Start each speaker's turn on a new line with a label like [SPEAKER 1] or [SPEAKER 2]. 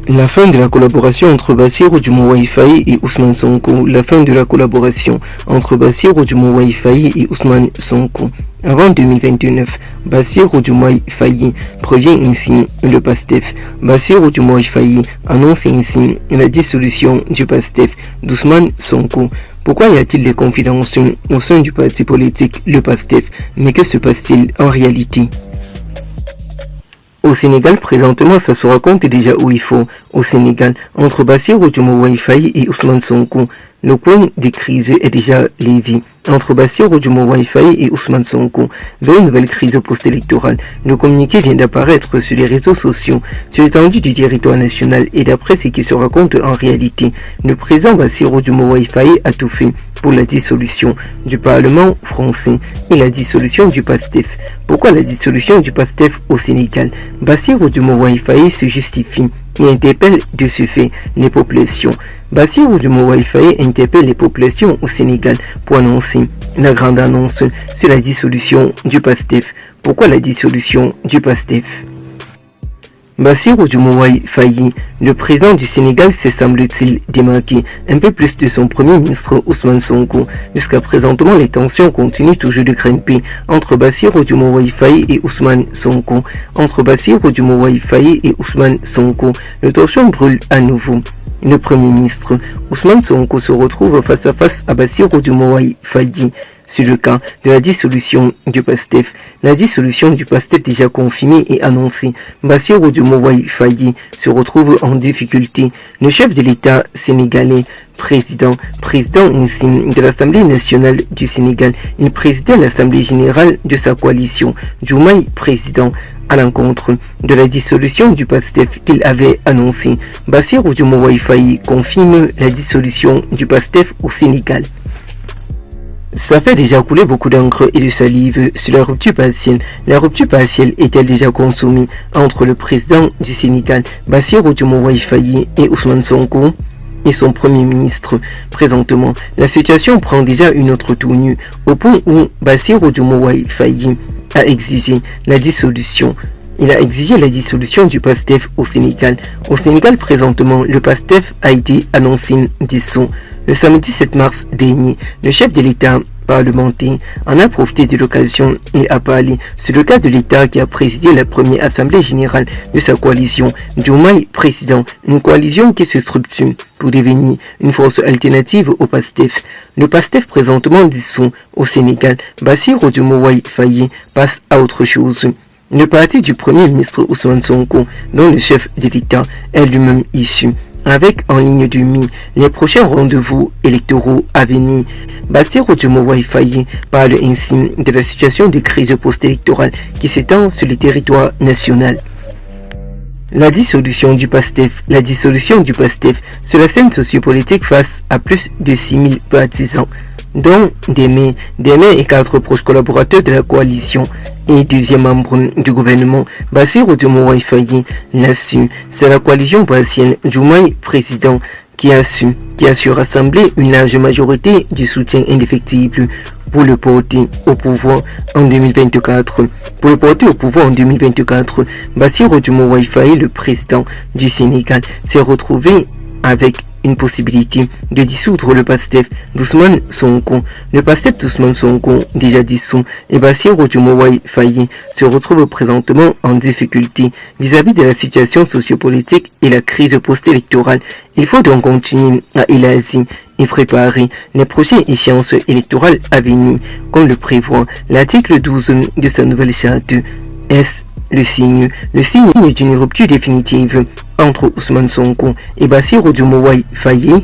[SPEAKER 1] La fin de la collaboration entre Bassirou Diomaye Faye et Ousmane Sonko. La fin de la collaboration entre Bassirou Diomaye Faye et Ousmane Sonko. Avant 2029, Bassirou Diomaye Faye prévient ainsi le PASTEF. Bassirou Diomaye Faye annonce ainsi la dissolution du PASTEF d'Ousmane Sonko. Pourquoi y a-t-il des confidences au sein du parti politique, le PASTEF? Mais que se passe-t-il en réalité? Au Sénégal, présentement, ça se raconte déjà où il faut. Au Sénégal, entre Bassirou Diomaye Faye et Ousmane Sonko, le coin des crises est déjà lévé. Entre Bassirou Diomaye Faye et Ousmane Sonko, vers une nouvelle crise post-électorale, le communiqué vient d'apparaître sur les réseaux sociaux, sur l'étendue du territoire national et d'après ce qui se raconte en réalité, le président Bassirou Diomaye Faye a tout fait pour la dissolution du Parlement français et la dissolution du PASTEF. Pourquoi la dissolution du PASTEF au Sénégal? Bassirou Diomaye Faye se justifie et interpelle de ce fait les populations. Bassirou Diomaye Faye interpelle les populations au Sénégal pour annoncer la grande annonce sur la dissolution du PASTEF. Pourquoi la dissolution du PASTEF? Bassirou Diomaye Faye, le président du Sénégal, s'est semble-t-il démarqué un peu plus de son premier ministre Ousmane Sonko. Jusqu'à présentement, les tensions continuent toujours de grimper entre Bassirou Diomaye Faye et Ousmane Sonko. Entre Bassirou Diomaye Faye et Ousmane Sonko, le torchon brûle à nouveau. Le premier ministre Ousmane Sonko se retrouve face à face à Bassirou Diomaye Faye. Sur le cas de la dissolution du PASTEF, la dissolution du PASTEF déjà confirmée et annoncée, Bassirou Diomaye Faye se retrouve en difficulté. Le chef de l'État sénégalais, président ainsi de l'Assemblée nationale du Sénégal, il présidait l'Assemblée générale de sa coalition, Diomaye président, à l'encontre de la dissolution du PASTEF qu'il avait annoncé. Bassirou Diomaye Faye confirme la dissolution du PASTEF au Sénégal. Ça fait déjà couler beaucoup d'encre et de salive sur la rupture partielle. La rupture partielle est-elle déjà consommée entre le président du Sénégal, Bassirou Diomaye Faye, et Ousmane Sonko et son premier ministre? Présentement, la situation prend déjà une autre tournure, au point où Bassirou Diomaye Faye a exigé la dissolution. Il a exigé la dissolution du PASTEF au Sénégal. Au Sénégal, présentement, le PASTEF a été annoncé dissous. Le samedi 7 mars dernier, le chef de l'État parlementaire en a profité de l'occasion et a parlé sur le cas de l'État qui a présidé la première assemblée générale de sa coalition, Diomaye président, une coalition qui se structure pour devenir une force alternative au PASTEF. Le PASTEF présentement dissous au Sénégal, Bassirou Diomaye Faye passe à autre chose. Le parti du premier ministre Ousmane Sonko, dont le chef de l'État est lui-même issu, avec en ligne de mire les prochains rendez-vous électoraux à venir. Bassirou Diomaye Faye parle ainsi de la situation de crise post-électorale qui s'étend sur le territoire national. La dissolution du PASTEF sur la scène sociopolitique face à plus de 6000 partisans, dont des maires et 4 proches collaborateurs de la coalition et deuxième membre du gouvernement. Bassirou Diomaye Faye l'a su, c'est la coalition partielle Diomaye président qui a su rassembler une large majorité du soutien indéfectible pour le porter au pouvoir en 2024. Bassirou Diomaye Faye, le président du Sénégal, s'est retrouvé avec une possibilité de dissoudre le PASTEF d'Ousmane Sonko. Le PASTEF d'Ousmane Sonko, déjà dissous, et Bassirou Diomaye Faye se retrouve présentement en difficulté vis-à-vis de la situation sociopolitique et la crise post-électorale. Il faut donc continuer à élargir et préparer les prochaines échéances électorales à venir, comme le prévoit l'article 12 de sa nouvelle charte. Est-ce le signe d'une rupture définitive entre Ousmane Sonko et Bassirou Diomaye Faye?